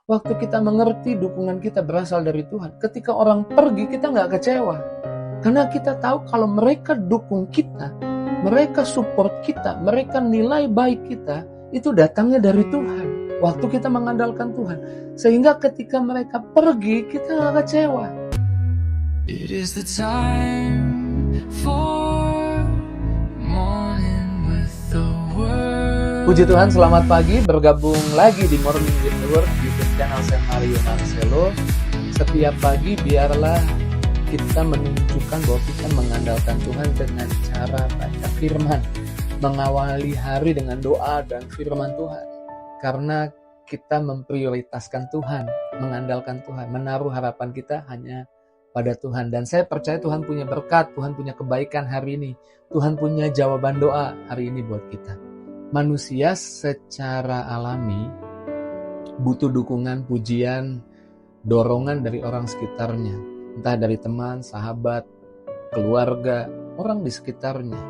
Waktu kita mengerti dukungan kita berasal dari Tuhan, ketika orang pergi kita nggak kecewa. Karena kita tahu kalau mereka dukung kita, mereka support kita, mereka nilai baik kita, itu datangnya dari Tuhan. Waktu kita mengandalkan Tuhan. Sehingga ketika mereka pergi, kita nggak kecewa. It is the time for morning with the word. Puji Tuhan, selamat pagi. Bergabung lagi di Morning with the Word YouTube channel saya Mario Marcelo. Setiap pagi biarlah kita menunjukkan bahwa kita mengandalkan Tuhan dengan cara baca firman, mengawali hari dengan doa dan firman Tuhan. Karena kita memprioritaskan Tuhan, mengandalkan Tuhan, menaruh harapan kita hanya pada Tuhan. Dan saya percaya Tuhan punya berkat, Tuhan punya kebaikan hari ini, Tuhan punya jawaban doa hari ini buat kita. Manusia secara alami butuh dukungan, pujian, dorongan dari orang sekitarnya. Entah dari teman, sahabat, keluarga, orang di sekitarnya.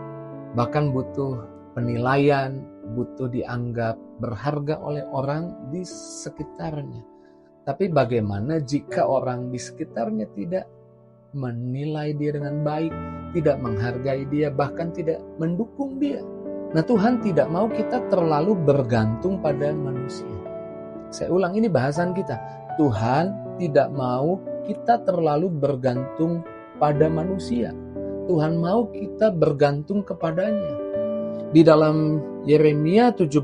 Bahkan butuh penilaian, butuh dianggap berharga oleh orang di sekitarnya. Tapi bagaimana jika orang di sekitarnya tidak menilai dia dengan baik, tidak menghargai dia, bahkan tidak mendukung dia? Nah, Tuhan tidak mau kita terlalu bergantung pada manusia. Saya ulang, ini bahasan kita. Tuhan tidak mau kita terlalu bergantung pada manusia. Tuhan mau kita bergantung kepadanya. Di dalam Yeremia 17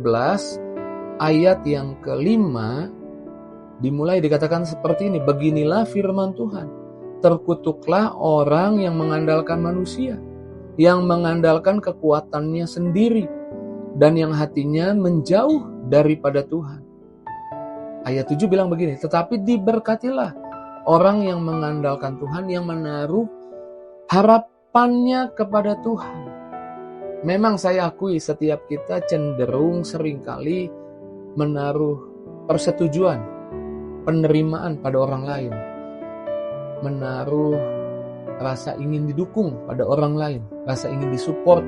ayat yang kelima dimulai dikatakan seperti ini. Beginilah firman Tuhan. Terkutuklah orang yang mengandalkan manusia, yang mengandalkan kekuatannya sendiri, dan yang hatinya menjauh daripada Tuhan. Ayat 7 bilang begini, tetapi diberkatilah orang yang mengandalkan Tuhan, yang menaruh harapannya kepada Tuhan. Memang saya akui setiap kita cenderung seringkali menaruh persetujuan, penerimaan pada orang lain. Menaruh rasa ingin didukung pada orang lain, rasa ingin disupport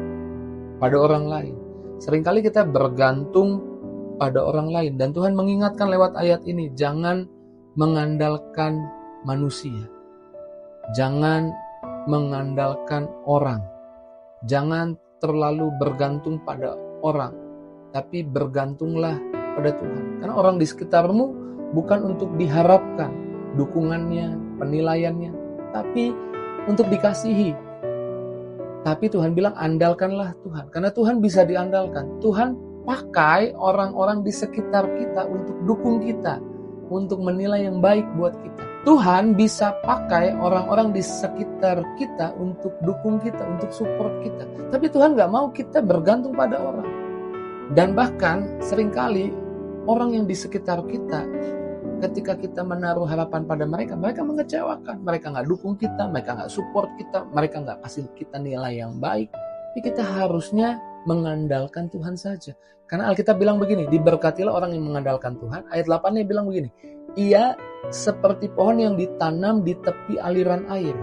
pada orang lain. Seringkali kita bergantung pada orang lain. Dan Tuhan mengingatkan lewat ayat ini, jangan mengandalkan manusia. Jangan mengandalkan orang. Jangan terlalu bergantung pada orang. Tapi bergantunglah pada Tuhan. Karena orang di sekitarmu bukan untuk diharapkan dukungannya, penilaiannya, tapi untuk dikasihi. Tapi Tuhan bilang andalkanlah Tuhan. Karena Tuhan bisa diandalkan. Tuhan pakai orang-orang di sekitar kita untuk dukung kita, untuk menilai yang baik buat kita. Tuhan bisa pakai orang-orang di sekitar kita untuk dukung kita, untuk support kita. Tapi Tuhan gak mau kita bergantung pada orang. Dan bahkan seringkali orang yang di sekitar kita, ketika kita menaruh harapan pada mereka, mereka mengecewakan. Mereka gak dukung kita, mereka gak support kita, mereka gak kasih kita nilai yang baik. Tapi kita harusnya mengandalkan Tuhan saja. Karena Alkitab bilang begini, diberkatilah orang yang mengandalkan Tuhan. Ayat 8-nya bilang begini, ia seperti pohon yang ditanam di tepi aliran air.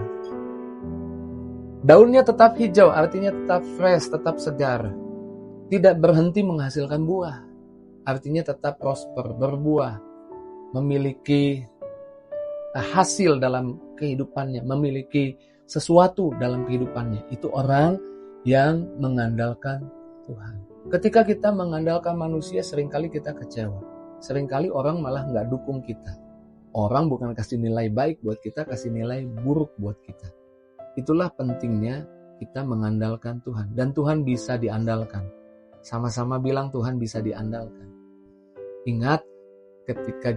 Daunnya tetap hijau, artinya tetap fresh, tetap segar. Tidak berhenti menghasilkan buah, artinya tetap prosper, berbuah, memiliki hasil dalam kehidupannya, memiliki sesuatu dalam kehidupannya. Itu orang yang mengandalkan Tuhan. Ketika kita mengandalkan manusia, seringkali kita kecewa. Seringkali orang malah gak dukung kita. Orang bukan kasih nilai baik buat kita, kasih nilai buruk buat kita. Itulah pentingnya kita mengandalkan Tuhan. Dan Tuhan bisa diandalkan. Sama-sama bilang Tuhan bisa diandalkan. Ingat ketika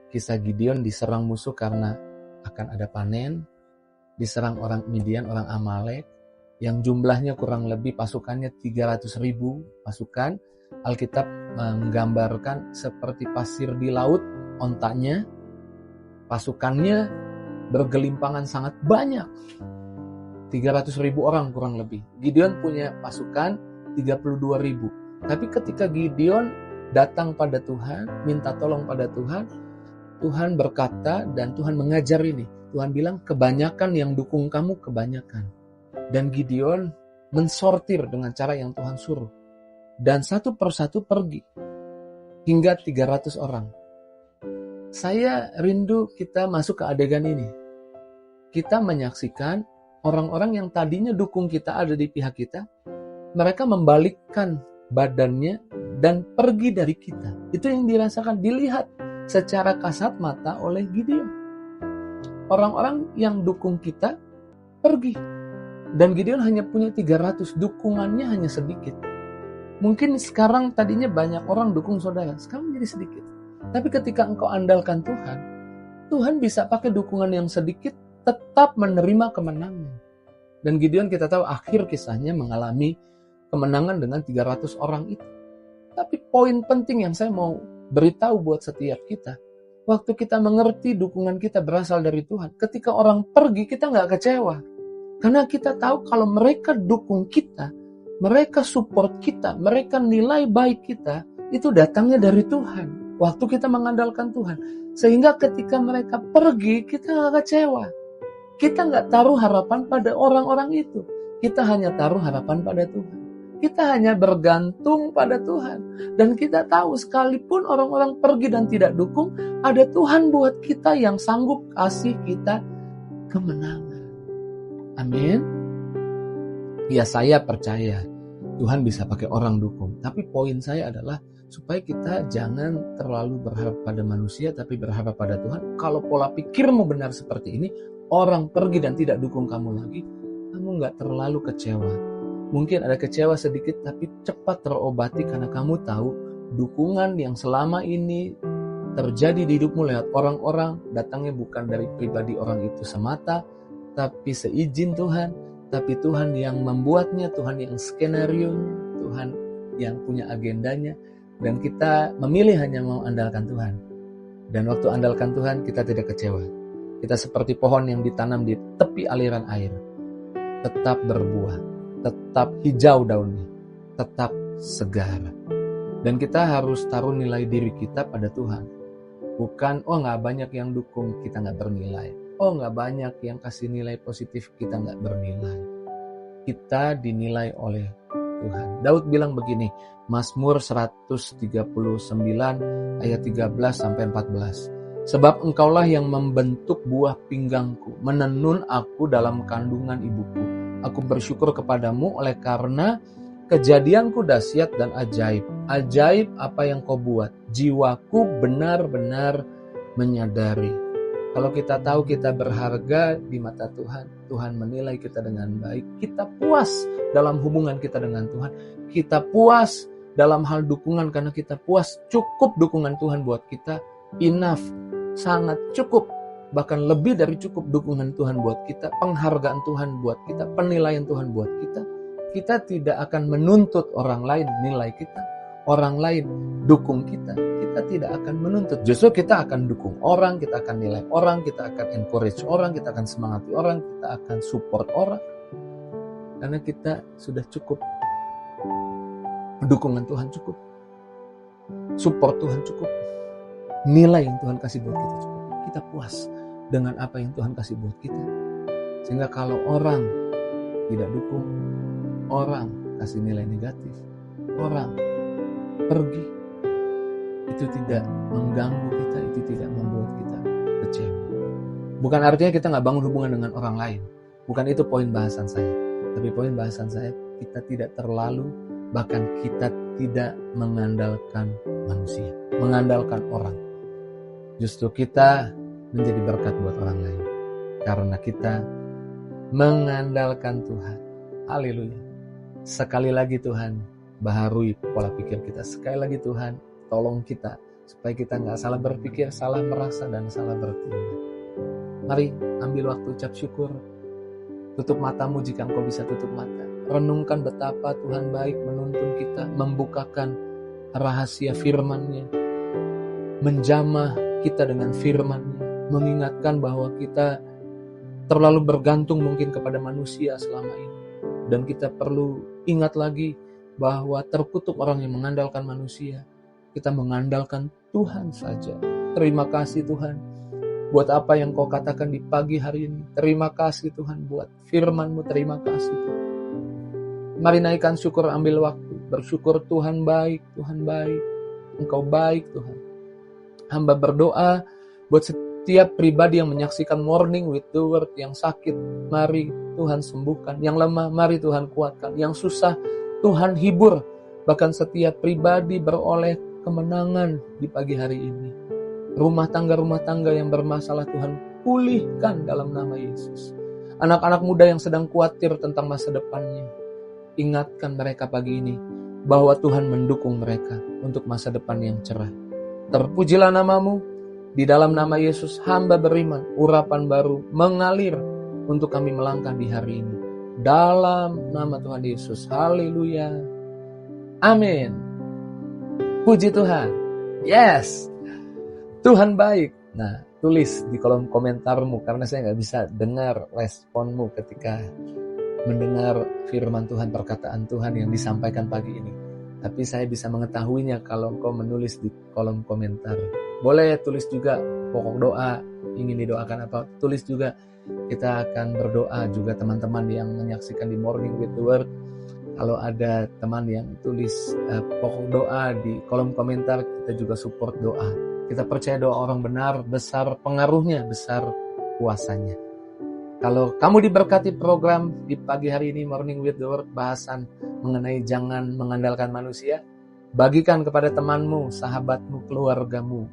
kisah Gideon diserang musuh karena akan ada panen. Diserang orang Midian, orang Amalek. Yang jumlahnya kurang lebih pasukannya 300.000 pasukan. Alkitab menggambarkan seperti pasir di laut, ontaknya, pasukannya bergelimpangan sangat banyak. 300.000 orang kurang lebih. Gideon punya pasukan 32.000. Tapi ketika Gideon datang pada Tuhan, minta tolong pada Tuhan, Tuhan berkata dan Tuhan mengajar ini. Tuhan bilang kebanyakan yang dukung kamu kebanyakan. Dan Gideon mensortir dengan cara yang Tuhan suruh. Dan satu persatu pergi. Hingga 300 orang. Saya rindu kita masuk ke adegan ini. Kita menyaksikan orang-orang yang tadinya dukung kita ada di pihak kita, mereka membalikkan badannya dan pergi dari kita. Itu yang dirasakan, dilihat secara kasat mata oleh Gideon. Orang-orang yang dukung kita pergi. Dan Gideon hanya punya 300, dukungannya hanya sedikit. Mungkin sekarang tadinya banyak orang dukung saudara, sekarang jadi sedikit. Tapi ketika engkau andalkan Tuhan, Tuhan bisa pakai dukungan yang sedikit tetap menerima kemenangan. Dan Gideon kita tahu akhir kisahnya mengalami kemenangan dengan 300 orang itu. Tapi poin penting yang saya mau beritahu buat setiap kita, waktu kita mengerti dukungan kita berasal dari Tuhan, ketika orang pergi kita nggak kecewa. Karena kita tahu kalau mereka dukung kita, mereka support kita, mereka nilai baik kita, itu datangnya dari Tuhan. Waktu kita mengandalkan Tuhan. Sehingga ketika mereka pergi, kita nggak kecewa. Kita nggak taruh harapan pada orang-orang itu. Kita hanya taruh harapan pada Tuhan. Kita hanya bergantung pada Tuhan. Dan kita tahu sekalipun orang-orang pergi dan tidak dukung, ada Tuhan buat kita yang sanggup kasih kita kemenangan. Amin. Ya, saya percaya Tuhan bisa pakai orang dukung. Tapi poin saya adalah supaya kita jangan terlalu berharap pada manusia, tapi berharap pada Tuhan. Kalau pola pikirmu benar seperti ini, orang pergi dan tidak dukung kamu lagi, kamu nggak terlalu kecewa. Mungkin ada kecewa sedikit, tapi cepat terobati karena kamu tahu dukungan yang selama ini terjadi di hidupmu lewat orang-orang, datangnya bukan dari pribadi orang itu semata, tapi seizin Tuhan, tapi Tuhan yang membuatnya, Tuhan yang skenario-nya, Tuhan yang punya agendanya. Dan kita memilih hanya mau andalkan Tuhan. Dan waktu andalkan Tuhan, kita tidak kecewa. Kita seperti pohon yang ditanam di tepi aliran air. Tetap berbuah, tetap hijau daunnya, tetap segar. Dan kita harus taruh nilai diri kita pada Tuhan. Bukan, oh gak banyak yang dukung, kita gak bernilai. Oh gak banyak yang kasih nilai positif, kita gak bernilai. Kita dinilai oleh Tuhan. Daud bilang begini, Mazmur 139 ayat 13-14. Sebab engkaulah yang membentuk buah pinggangku, menenun aku dalam kandungan ibuku. Aku bersyukur kepadamu oleh karena kejadianku dahsyat dan ajaib. Ajaib apa yang kau buat. Jiwaku benar-benar menyadari. Kalau kita tahu kita berharga di mata Tuhan, Tuhan menilai kita dengan baik. Kita puas dalam hubungan kita dengan Tuhan. Kita puas dalam hal dukungan karena kita puas. Cukup dukungan Tuhan buat kita. Enough. Sangat cukup. Bahkan lebih dari cukup dukungan Tuhan buat kita. Penghargaan Tuhan buat kita. Penilaian Tuhan buat kita. Kita tidak akan menuntut orang lain nilai kita. Orang lain dukung kita. Kita tidak akan menuntut. Justru kita akan dukung orang. Kita akan nilai orang. Kita akan encourage orang. Kita akan semangati orang. Kita akan support orang. Karena kita sudah cukup. Dukungan Tuhan cukup. Support Tuhan cukup. Nilai yang Tuhan kasih buat kita cukup. Kita puas dengan apa yang Tuhan kasih buat kita. Sehingga kalau orang tidak dukung, orang kasih nilai negatif, orang pergi, itu tidak mengganggu kita, itu tidak membuat kita kecewa. Bukan artinya kita gak bangun hubungan dengan orang lain. Bukan itu poin bahasan saya. Tapi poin bahasan saya, kita tidak terlalu, bahkan kita tidak mengandalkan manusia, mengandalkan orang. Justru kita menjadi berkat buat orang lain. Karena kita mengandalkan Tuhan. Haleluya. Sekali lagi Tuhan, baharui pola pikir kita. Sekali lagi Tuhan, tolong kita. Supaya kita gak salah berpikir, salah merasa, dan salah bertindak. Mari ambil waktu ucap syukur. Tutup matamu jika engkau bisa tutup mata. Renungkan betapa Tuhan baik menuntun kita, membukakan rahasia firman-Nya, menjamah kita dengan firman-Nya, mengingatkan bahwa kita terlalu bergantung mungkin kepada manusia selama ini. Dan kita perlu ingat lagi bahwa terkutuk orang yang mengandalkan manusia. Kita mengandalkan Tuhan saja. Terima kasih Tuhan buat apa yang kau katakan di pagi hari ini. Terima kasih Tuhan buat firman-Mu. Terima kasih Tuhan. Mari naikkan syukur, ambil waktu. Bersyukur Tuhan baik, Tuhan baik. Engkau baik Tuhan. Hamba berdoa Buat setiap pribadi yang menyaksikan Morning with the Word, yang sakit, mari Tuhan sembuhkan. Yang lemah, mari Tuhan kuatkan. Yang susah, Tuhan hibur. Bahkan setiap pribadi beroleh kemenangan di pagi hari ini. Rumah tangga yang bermasalah Tuhan pulihkan dalam nama Yesus. Anak-anak muda yang sedang khawatir tentang masa depannya, ingatkan mereka pagi ini bahwa Tuhan mendukung mereka untuk masa depan yang cerah. Terpujilah namamu, di dalam nama Yesus hamba beriman, urapan baru mengalir untuk kami melangkah di hari ini. Dalam nama Tuhan Yesus, haleluya, amin. Puji Tuhan, yes, Tuhan baik. Nah, tulis di kolom komentarmu, karena saya gak bisa dengar responmu ketika mendengar firman Tuhan, perkataan Tuhan yang disampaikan pagi ini. Tapi saya bisa mengetahuinya kalau engkau menulis di kolom komentar. Boleh tulis juga pokok doa, ingin didoakan apa, tulis juga. Kita akan berdoa juga teman-teman yang menyaksikan di Morning with the Word. Kalau ada teman yang tulis pokok doa di kolom komentar, kita juga support doa. Kita percaya doa orang benar, besar pengaruhnya, besar kuasanya. Kalau kamu diberkati program di pagi hari ini Morning with the Word, bahasan mengenai jangan mengandalkan manusia, bagikan kepada temanmu, sahabatmu, keluargamu,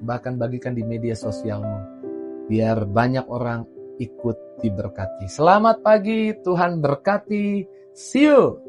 bahkan bagikan di media sosialmu, biar banyak orang ikut diberkati. Selamat pagi, Tuhan berkati. See you.